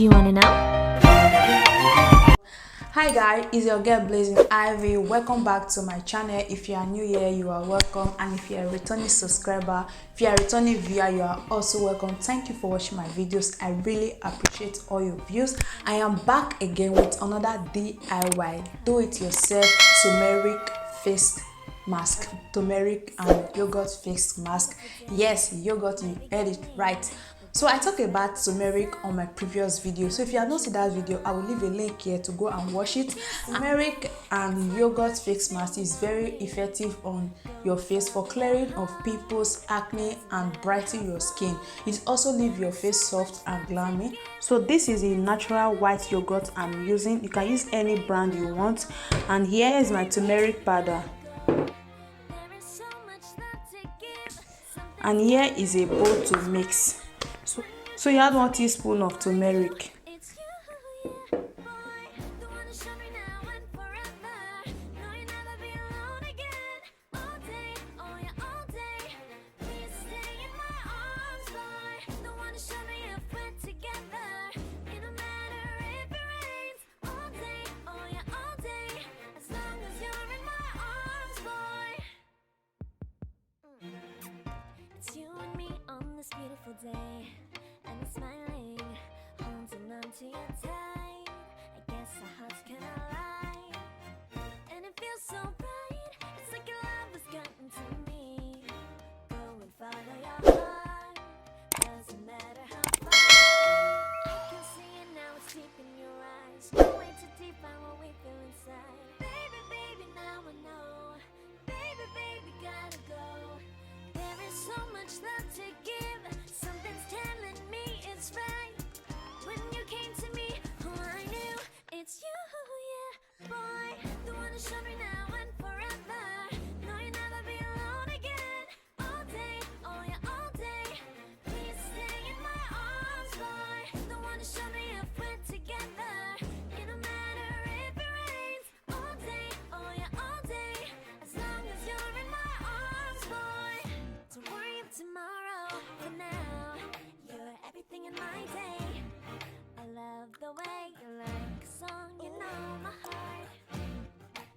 Do you want to know? Hi guys, it's your girl Blizzy Ivy. Welcome back to my channel. If you are new here, you are welcome, and if you are a returning subscriber, if you are a returning viewer, you are also welcome. Thank you for watching my videos. I really appreciate all your views. I am back again with another DIY do it yourself turmeric face mask. Turmeric and yogurt face mask. Yes, yogurt, you heard it right. So I talked about turmeric on my previous video, so if you have not seen that video, I will leave a link here to go and watch it. Turmeric and yogurt face mask is very effective on your face for clearing of pimples, acne, and brightening your skin. It also leaves your face soft and glammy. So this is a natural white yogurt I'm using. You can use any brand you want, and here is my turmeric powder, and here is a bowl to mix. So you add 1 teaspoon of turmeric. It's you and me on this beautiful day. And it's smiling, holding on to your tight. I guess our hearts can align, and it feels so bright. It's like your love has gotten to me. Go and follow your heart, doesn't matter how far. I can see it now, it's deep in your eyes. No way to define what we feel inside. Baby, baby, now I know. Baby, baby, gotta go. There is so much love to give. Something's telling me it's right. When you came to me, oh, I knew it's you, yeah, boy. The one to show me now and forever. No, you'll never be alone again. All day, oh yeah, all day. Please stay in my arms, boy. The one to show me if we're together. It don't matter if it rains. All day, oh yeah, all day. As long as you're in my arms, boy. Don't worry of tomorrow. For now, you're everything in my day. I love the way you like a song, you know my heart.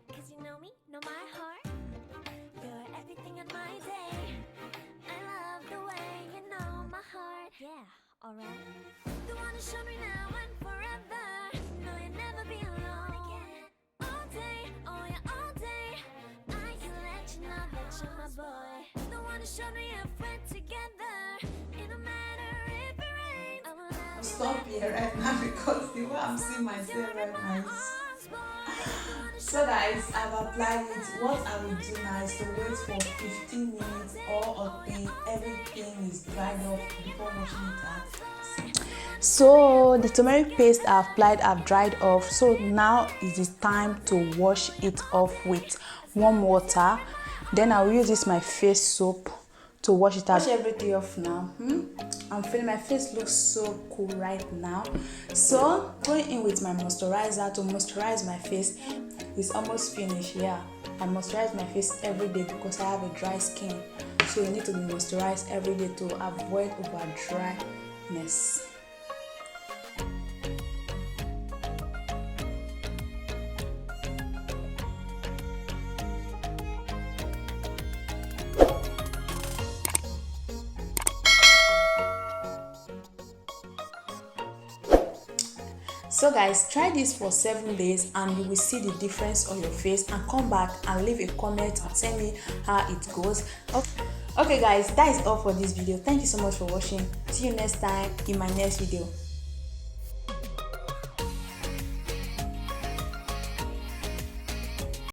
Cause you know me, know my heart. You're everything in my day. I love the way you know my heart. Yeah, alright. The one to show me now and forever. No, you'll never be alone again. All day, oh yeah, all day. I can let you know that you're my boy. The one to show me if we're together. It don't matter if it rains. I will love you. Stop here right now because the way I'm seeing myself right now is... So guys, I've applied it. What I will do now is to wait for 15 minutes or until everything is dried off before washing it out. So the turmeric paste I've applied have dried off. So now it is time to wash it off with warm water. Then I will use this my face soap to wash it out. Wash everything off now. I'm feeling my face looks so cool right now. So going in with my moisturizer to moisturize my face. It's almost finished. Yeah, I moisturize my face every day because I have a dry skin. So you need to be moisturized every day to avoid over dryness. So guys, try this for 7 days and you will see the difference on your face, and come back and leave a comment and tell me how it goes. Okay guys, that is all for this video. Thank you so much for watching. See you next time in my next video.